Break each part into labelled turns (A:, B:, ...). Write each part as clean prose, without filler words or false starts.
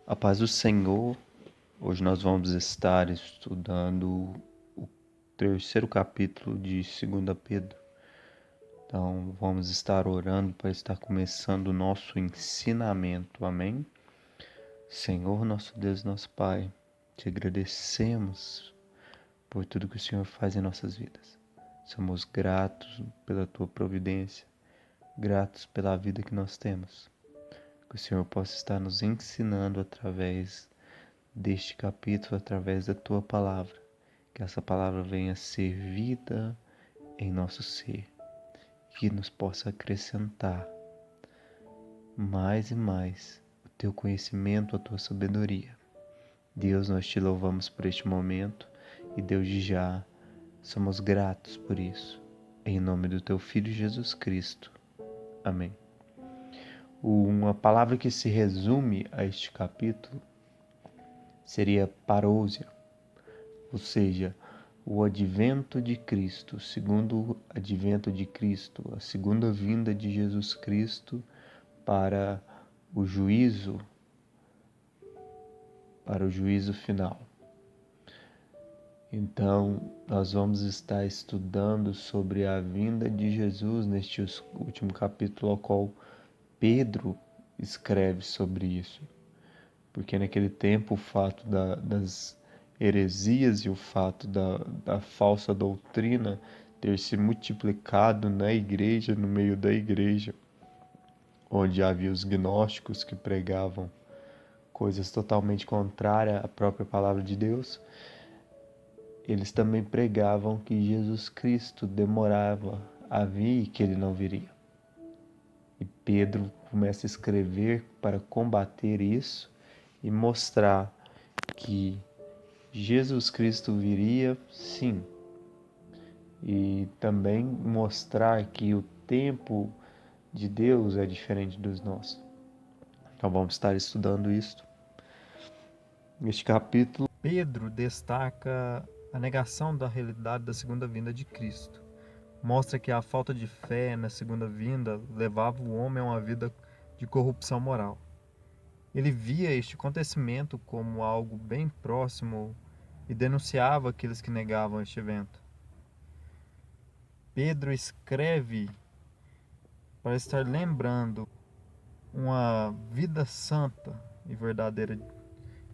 A: A paz do Senhor. Hoje nós vamos estar estudando o terceiro capítulo de 2 Pedro. Então vamos estar orando para estar começando o nosso ensinamento. Amém? Senhor, nosso Deus, nosso Pai, te agradecemos por tudo que o Senhor faz em nossas vidas. Somos gratos pela tua providência, gratos pela vida que nós temos. Que o Senhor possa estar nos ensinando através deste capítulo, através da tua palavra. Que essa palavra venha ser vida em nosso ser, que nos possa acrescentar mais e mais o teu conhecimento, a tua sabedoria. Deus, nós te louvamos por este momento e desde já somos gratos por isso. Em nome do teu Filho Jesus Cristo. Amém. Uma palavra que se resume a este capítulo seria parousia, ou seja, o advento de Cristo, o segundo advento de Cristo, a segunda vinda de Jesus Cristo para o juízo final. Então, nós vamos estar estudando sobre a vinda de Jesus neste último capítulo, ao qual Pedro escreve sobre isso. Porque naquele tempo o fato das heresias e o fato da falsa doutrina ter se multiplicado na igreja, no meio da igreja, onde havia os gnósticos que pregavam coisas totalmente contrárias à própria palavra de Deus, eles também pregavam que Jesus Cristo demorava a vir e que ele não viria. E Pedro começa a escrever para combater isso e mostrar que Jesus Cristo viria, sim, e também mostrar que o tempo de Deus é diferente dos nossos. Então vamos estar estudando isso. Neste capítulo, Pedro destaca a negação da realidade da segunda vinda de Cristo. Mostra que a falta de fé na segunda vinda levava o homem a uma vida de corrupção moral. Ele via este acontecimento como algo bem próximo e denunciava aqueles que negavam este evento. Pedro escreve para estar lembrando uma vida santa e verdadeira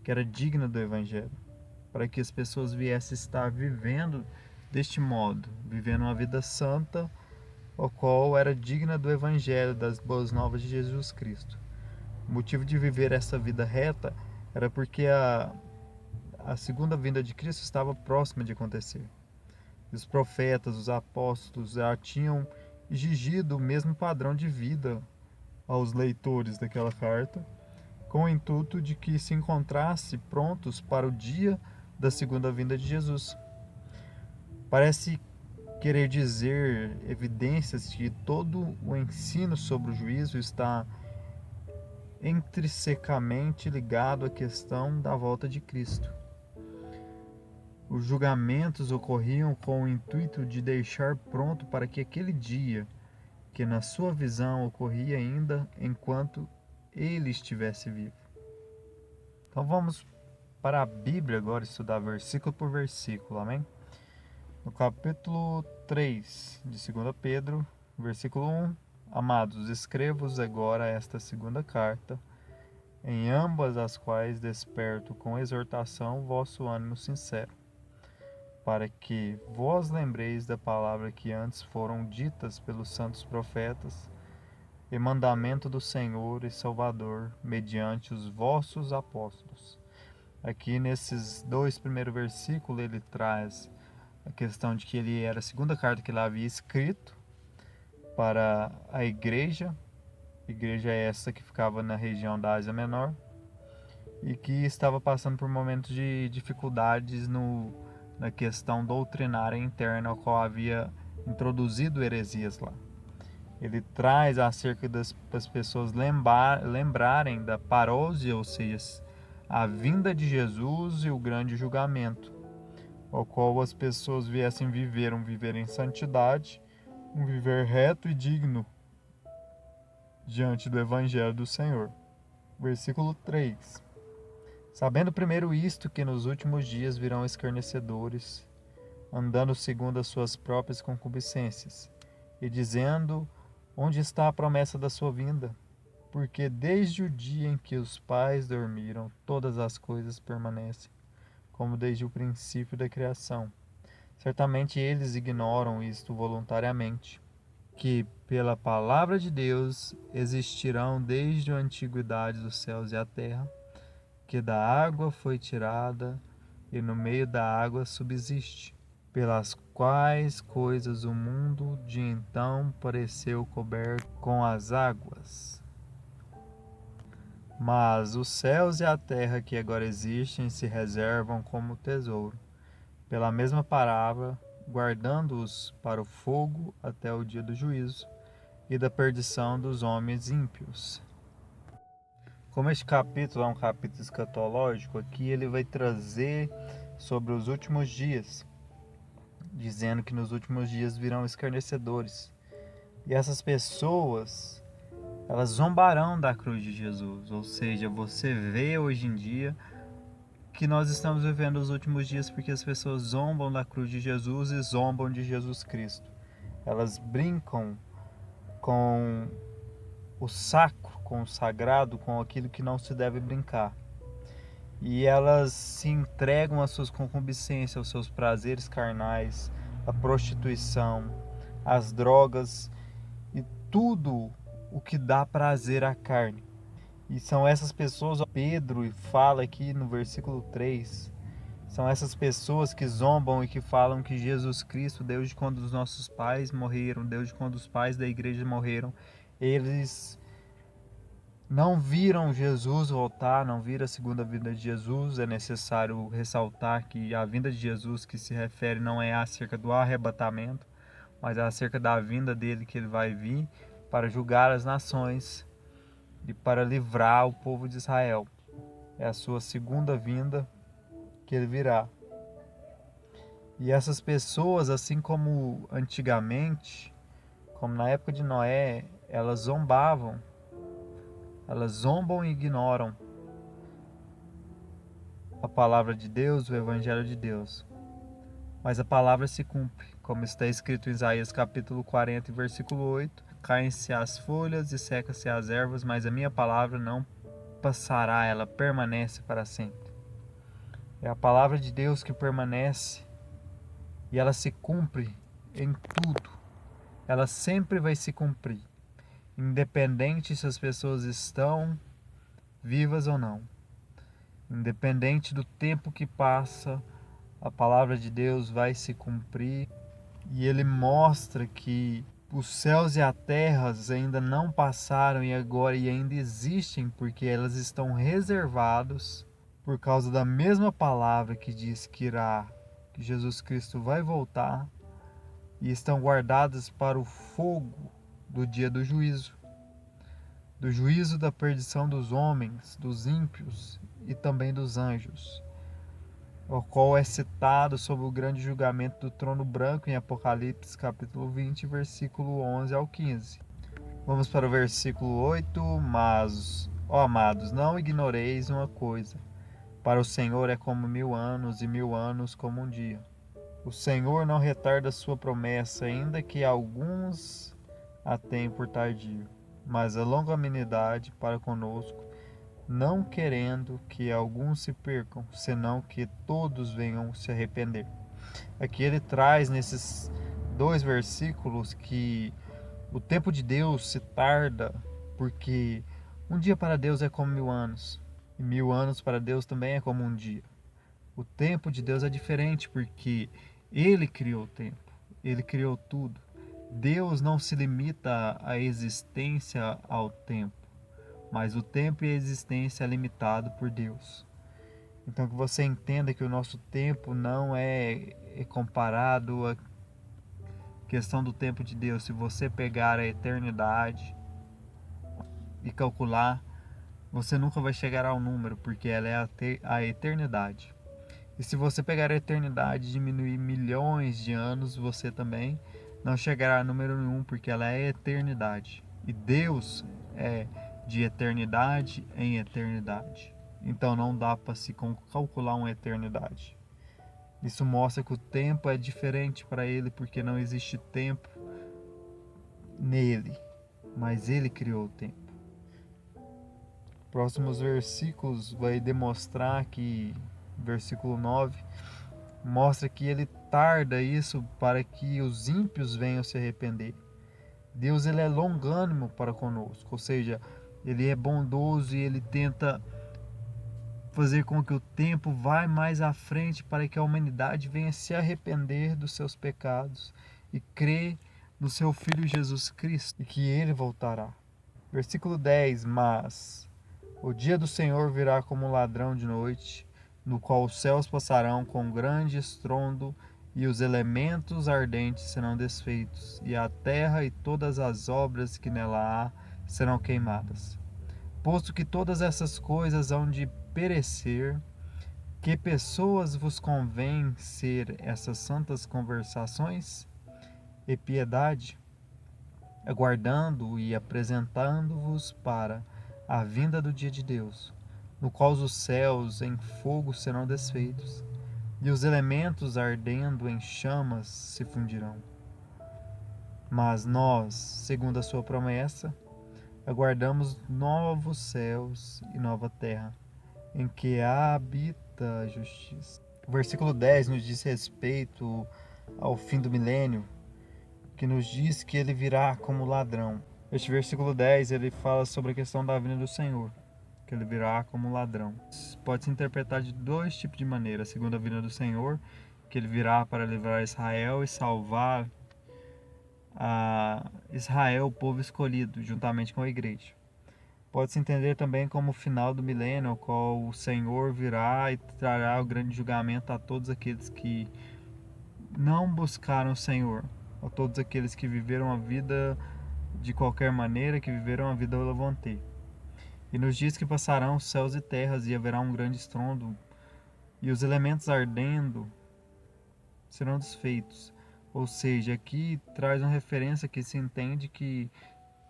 A: que era digna do Evangelho, para que as pessoas viessem estar vivendo deste modo, vivendo uma vida santa, a qual era digna do Evangelho, das boas novas de Jesus Cristo. O motivo de viver essa vida reta era porque a segunda vinda de Cristo estava próxima de acontecer. Os profetas, os apóstolos já tinham exigido o mesmo padrão de vida aos leitores daquela carta, com o intuito de que se encontrasse prontos para o dia da segunda vinda de Jesus. Parece querer dizer evidências de que todo o ensino sobre o juízo está intrinsecamente ligado à questão da volta de Cristo. Os julgamentos ocorriam com o intuito de deixar pronto para que aquele dia, que na sua visão ocorria ainda enquanto ele estivesse vivo. Então vamos para a Bíblia agora estudar versículo por versículo, amém? No capítulo 3 de 2 Pedro, versículo 1: Amados, escrevo-vos agora esta segunda carta, em ambas as quais desperto com exortação vosso ânimo sincero, para que vós lembreis da palavra que antes foram ditas pelos santos profetas, e mandamento do Senhor e Salvador, mediante os vossos apóstolos. Aqui nesses dois primeiros versículos ele traz a questão de que ele era a segunda carta que ele havia escrito para a igreja é essa que ficava na região da Ásia Menor, e que estava passando por momentos de dificuldades na questão doutrinária interna, ao qual havia introduzido heresias lá. Ele traz acerca das pessoas lembrarem da parousia, ou seja, a vinda de Jesus e o grande julgamento, ao qual as pessoas viessem viver em santidade, um viver reto e digno diante do Evangelho do Senhor. Versículo 3. Sabendo primeiro isto, que nos últimos dias virão escarnecedores, andando segundo as suas próprias concupiscências, e dizendo: onde está a promessa da sua vinda? Porque desde o dia em que os pais dormiram, todas as coisas permanecem, como desde o princípio da criação. Certamente eles ignoram isto voluntariamente, que pela palavra de Deus existirão desde a antiguidade dos céus e a terra, que da água foi tirada e no meio da água subsiste, pelas quais coisas o mundo de então pareceu coberto com as águas. Mas os céus e a terra que agora existem se reservam como tesouro, pela mesma palavra, guardando-os para o fogo até o dia do juízo e da perdição dos homens ímpios. Como este capítulo é um capítulo escatológico, aqui ele vai trazer sobre os últimos dias, dizendo que nos últimos dias virão escarnecedores. E essas pessoas, elas zombarão da cruz de Jesus. Ou seja, você vê hoje em dia que nós estamos vivendo os últimos dias porque as pessoas zombam da cruz de Jesus e zombam de Jesus Cristo. Elas brincam com o sacro, com o sagrado, com aquilo que não se deve brincar. E elas se entregam às suas concupiscências, aos seus prazeres carnais, à prostituição, às drogas e tudo o que dá prazer à carne. E são essas pessoas, Pedro fala aqui no versículo 3, são essas pessoas que zombam e que falam que Jesus Cristo, Deus de quando os nossos pais morreram, Deus de quando os pais da igreja morreram, eles não viram Jesus voltar, não viram a segunda vinda de Jesus. É necessário ressaltar que a vinda de Jesus que se refere não é acerca do arrebatamento, mas é acerca da vinda dele, que ele vai vir para julgar as nações e para livrar o povo de Israel. É a sua segunda vinda que ele virá. E essas pessoas, assim como antigamente, como na época de Noé, elas zombavam, elas zombam e ignoram a palavra de Deus, o evangelho de Deus. Mas a palavra se cumpre, como está escrito em Isaías capítulo 40, versículo 8: caem-se as folhas e seca-se as ervas, mas a minha palavra não passará, ela permanece para sempre. É a palavra de Deus que permanece e ela se cumpre em tudo. Ela sempre vai se cumprir, independente se as pessoas estão vivas ou não. Independente do tempo que passa, a palavra de Deus vai se cumprir. E ele mostra que os céus e a terra ainda não passaram e agora e ainda existem, porque elas estão reservados por causa da mesma palavra que diz que Jesus Cristo vai voltar, e estão guardadas para o fogo do dia do juízo da perdição dos homens, dos ímpios e também dos anjos, o qual é citado sobre o grande julgamento do trono branco em Apocalipse capítulo 20, versículo 11 ao 15. Vamos para o versículo 8. Mas, ó amados, não ignoreis uma coisa: para o Senhor é como 1000 anos, e 1000 anos como um dia. O Senhor não retarda a sua promessa, ainda que alguns a tenham por tardio, mas a longanimidade para conosco, não querendo que alguns se percam, senão que todos venham se arrepender. Aqui ele traz nesses dois versículos que o tempo de Deus se tarda, porque um dia para Deus é como 1000 anos, e 1000 anos para Deus também é como um dia. O tempo de Deus é diferente porque Ele criou o tempo, Ele criou tudo. Deus não se limita à existência ao tempo, mas o tempo e a existência é limitado por Deus. Então que você entenda que o nosso tempo não é comparado à questão do tempo de Deus. Se você pegar a eternidade e calcular, você nunca vai chegar ao número, porque ela é a eternidade. E se você pegar a eternidade e diminuir milhões de anos, você também não chegará a número nenhum, porque ela é eternidade. E Deus é de eternidade em eternidade. então não dá para se calcular uma eternidade. Isso mostra que o tempo é diferente para ele, porque não existe tempo nele, mas ele criou o tempo. Próximos versículos vai demonstrar que, versículo 9, mostra que ele tarda isso para que os ímpios venham se arrepender. Deus, ele é longânimo para conosco, ou seja, ele é bondoso e ele tenta fazer com que o tempo vá mais à frente para que a humanidade venha se arrepender dos seus pecados e crer no seu Filho Jesus Cristo e que ele voltará. Versículo 10: Mas o dia do Senhor virá como um ladrão de noite, no qual os céus passarão com grande estrondo e os elementos ardentes serão desfeitos, e a terra e todas as obras que nela há serão queimadas. Posto que todas essas coisas hão de perecer, que pessoas vos convém ser essas santas conversações e piedade, aguardando e apresentando-vos para a vinda do dia de Deus, no qual os céus em fogo serão desfeitos, e os elementos ardendo em chamas se fundirão. Mas nós, segundo a sua promessa, aguardamos novos céus e nova terra, em que habita a justiça. O versículo 10 nos diz respeito ao fim do milênio, que nos diz que ele virá como ladrão. Este versículo 10 ele fala sobre a questão da vinda do Senhor, que ele virá como ladrão. Pode se interpretar de dois tipos de maneira. Segundo a vinda do Senhor, que ele virá para livrar Israel e salvar a Israel, o povo escolhido, juntamente com a igreja. Pode-se entender também como o final do milênio, ao qual o Senhor virá e trará o grande julgamento a todos aqueles que não buscaram o Senhor, a todos aqueles que viveram a vida de qualquer maneira, que viveram a vida ao vontade. E nos dias que passarão os céus e terras e haverá um grande estrondo, e os elementos ardendo serão desfeitos. Ou seja, aqui traz uma referência que se entende que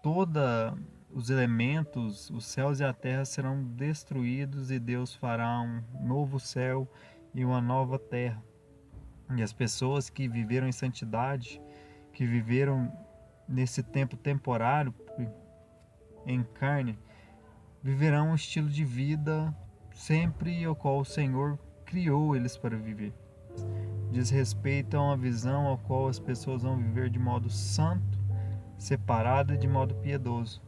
A: toda os elementos, os céus e a terra serão destruídos e Deus fará um novo céu e uma nova terra. E as pessoas que viveram em santidade, que viveram nesse tempo temporário em carne, viverão um estilo de vida sempre o qual o Senhor criou eles para viver. Diz respeito a uma visão ao qual as pessoas vão viver de modo santo, separado e de modo piedoso.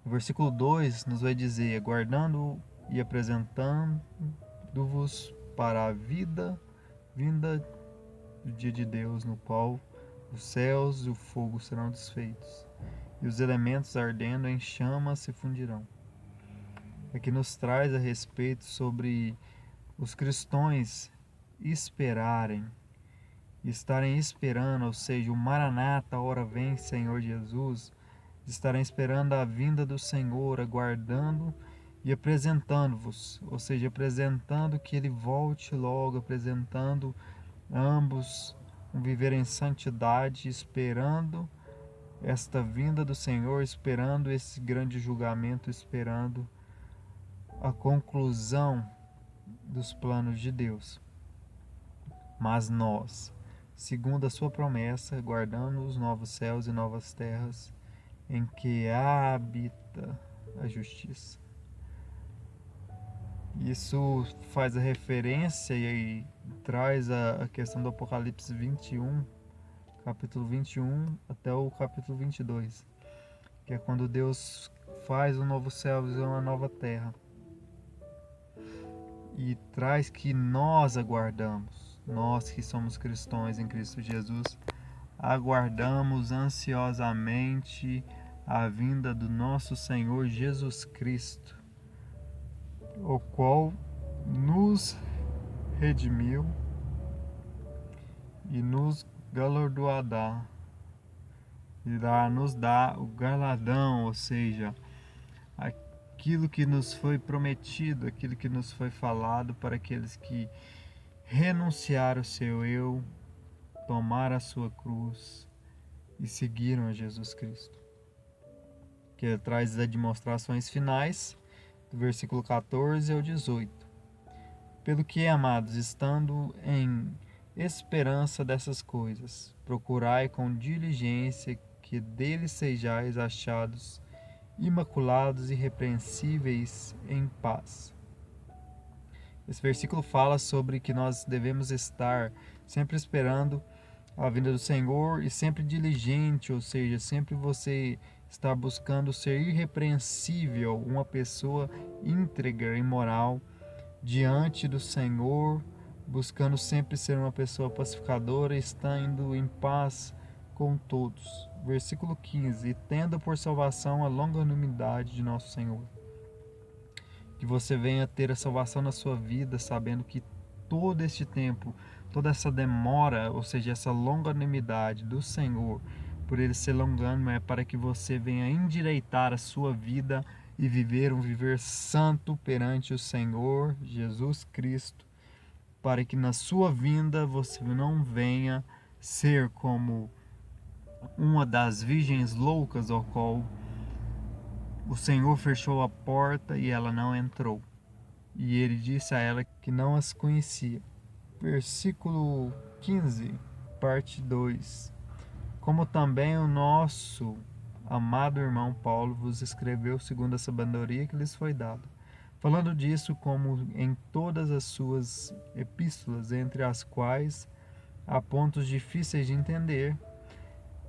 A: O versículo 2 nos vai dizer: aguardando e apresentando-vos para a vinda do dia de Deus, no qual os céus e o fogo serão desfeitos, e os elementos ardendo em chamas se fundirão. Aqui nos traz a respeito sobre os cristãos estarem esperando, ou seja, o Maranata, hora vem, Senhor Jesus, estarem esperando a vinda do Senhor, aguardando e apresentando-vos, ou seja, apresentando que Ele volte logo, apresentando ambos um viver em santidade, esperando esta vinda do Senhor, esperando esse grande julgamento, esperando a conclusão dos planos de Deus. Mas nós, segundo a sua promessa, guardando os novos céus e novas terras, em que habita a justiça. Isso faz a referência e traz a questão do Apocalipse 21, capítulo 21 até o capítulo 22, que é quando Deus faz um novo céu e uma nova terra. E traz que nós aguardamos, nós que somos cristãos em Cristo Jesus, aguardamos ansiosamente a vinda do nosso Senhor Jesus Cristo, o qual nos redimiu e nos galardoará, irá nos dar o galardão, ou seja, aquilo que nos foi prometido, aquilo que nos foi falado para aqueles que renunciaram o seu eu, tomaram a sua cruz e seguiram a Jesus Cristo. Que ele traz as demonstrações finais do versículo 14 ao 18. Pelo que, amados, estando em esperança dessas coisas, procurai com diligência que dele sejais achados imaculados e irrepreensíveis em paz. Esse versículo fala sobre que nós devemos estar sempre esperando a vinda do Senhor e sempre diligente, ou seja, sempre você está buscando ser irrepreensível, uma pessoa íntegra e moral diante do Senhor, buscando sempre ser uma pessoa pacificadora, estando em paz com todos. Versículo 15: e tendo por salvação a longanimidade de nosso Senhor. Que você venha ter a salvação na sua vida, sabendo que todo este tempo, toda essa demora, ou seja, essa longanimidade do Senhor, por ele ser longânimo, é para que você venha endireitar a sua vida e viver um viver santo perante o Senhor Jesus Cristo, para que na sua vinda você não venha ser como uma das virgens loucas ao qual o Senhor fechou a porta e ela não entrou. E ele disse a ela que não as conhecia. Versículo 15, parte 2. Como também o nosso amado irmão Paulo vos escreveu segundo a sabedoria que lhes foi dada, falando disso como em todas as suas epístolas, entre as quais há pontos difíceis de entender,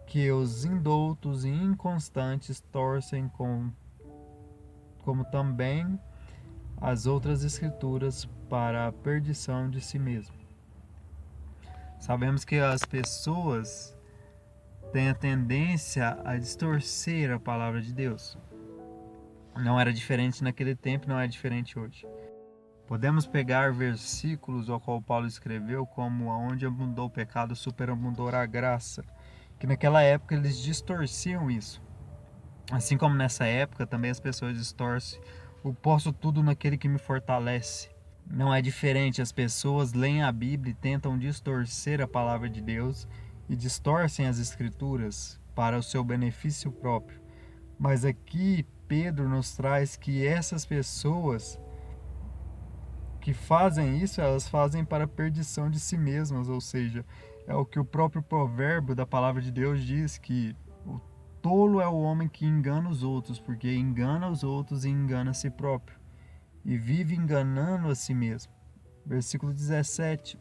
A: que os indoutos e inconstantes torcem como também as outras escrituras para a perdição de si mesmo. Sabemos que as pessoas têm a tendência a distorcer a palavra de Deus. Não era diferente naquele tempo, não é diferente hoje. Podemos pegar versículos ao qual Paulo escreveu como aonde abundou o pecado, superabundou a graça, que naquela época eles distorciam isso. Assim como nessa época também as pessoas distorcem o posso tudo naquele que me fortalece. Não é diferente, as pessoas leem a Bíblia e tentam distorcer a palavra de Deus e distorcem as escrituras para o seu benefício próprio. Mas aqui Pedro nos traz que essas pessoas que fazem isso, elas fazem para a perdição de si mesmas, ou seja, é o que o próprio provérbio da palavra de Deus diz, que o tolo é o homem que engana os outros, porque engana os outros e engana a si próprio, e vive enganando a si mesmo. Versículo 17.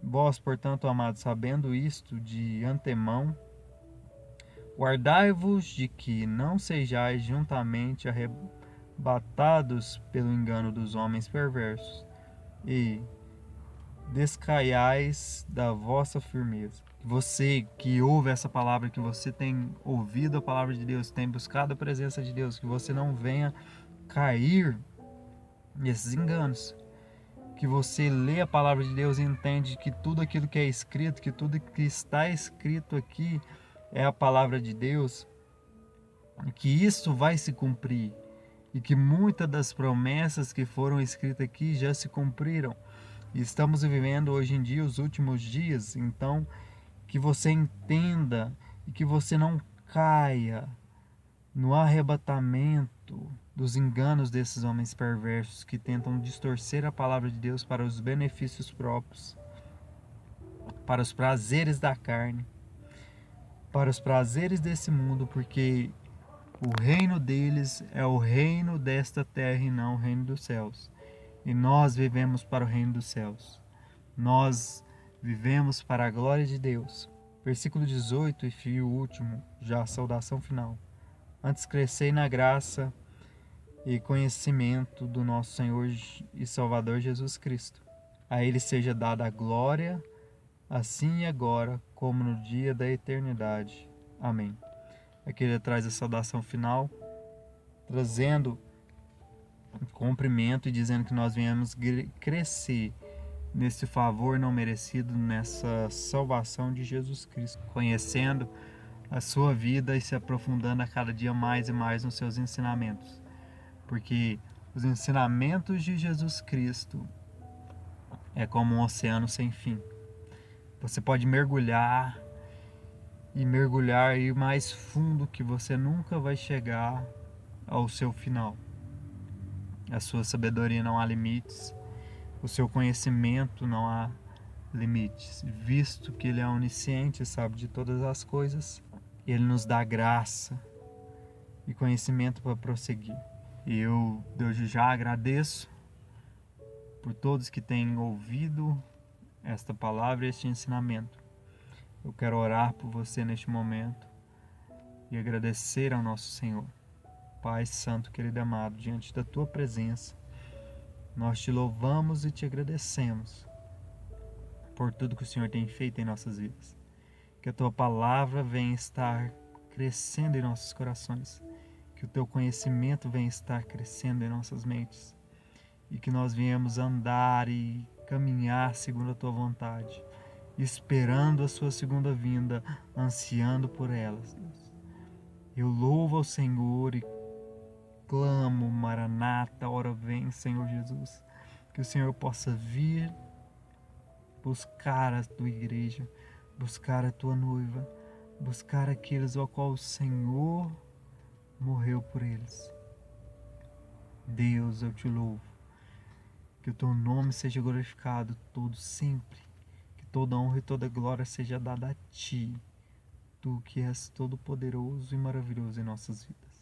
A: Vós, portanto, amados, sabendo isto de antemão, guardai-vos de que não sejais juntamente arrebatados pelo engano dos homens perversos, e descaiais da vossa firmeza. Você que ouve essa palavra, que você tem ouvido a palavra de Deus, tem buscado a presença de Deus, que você não venha cair nesses enganos. Que você lê a palavra de Deus e entende que tudo aquilo que é escrito, que tudo que está escrito aqui é a palavra de Deus, e que isso vai se cumprir, e que muitas das promessas que foram escritas aqui já se cumpriram. E estamos vivendo hoje em dia os últimos dias, então que você entenda e que você não caia no arrebatamento dos enganos desses homens perversos que tentam distorcer a palavra de Deus para os benefícios próprios, para os prazeres da carne, para os prazeres desse mundo, porque o reino deles é o reino desta terra e não o reino dos céus. E nós vivemos para o reino dos céus. Nós vivemos para a glória de Deus. Versículo 18 e o último, já a saudação final. Antes crescei na graça e conhecimento do nosso Senhor e Salvador Jesus Cristo. A Ele seja dada a glória, assim e agora, como no dia da eternidade. Amém. Aqui ele traz a saudação final, trazendo cumprimento e dizendo que nós venhamos crescer nesse favor não merecido, nessa salvação de Jesus Cristo, conhecendo a sua vida e se aprofundando a cada dia mais e mais nos seus ensinamentos. Porque os ensinamentos de Jesus Cristo é como um oceano sem fim. Você pode mergulhar e mergulhar e ir mais fundo que você nunca vai chegar ao seu final. A sua sabedoria não há limites. O seu conhecimento não há limites. Visto que Ele é onisciente e sabe de todas as coisas, Ele nos dá graça e conhecimento para prosseguir. E eu, desde já, agradeço por todos que têm ouvido esta palavra e este ensinamento. Eu quero orar por você neste momento e agradecer ao nosso Senhor. Pai Santo, querido e amado, diante da Tua presença, nós Te louvamos e Te agradecemos por tudo que o Senhor tem feito em nossas vidas. Que a Tua palavra venha estar crescendo em nossos corações, que o Teu conhecimento venha estar crescendo em nossas mentes e que nós venhamos andar e caminhar segundo a Tua vontade, esperando a Sua segunda vinda, ansiando por elas, Deus. Eu louvo ao Senhor e clamo, Maranata, ora vem, Senhor Jesus, que o Senhor possa vir buscar a Tua igreja, buscar a Tua noiva, buscar aqueles ao qual o Senhor morreu por eles. Deus, eu Te louvo, que o Teu nome seja glorificado todo sempre, que toda honra e toda glória seja dada a Ti, Tu que és todo poderoso e maravilhoso em nossas vidas.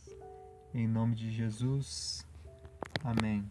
A: Em nome de Jesus, amém.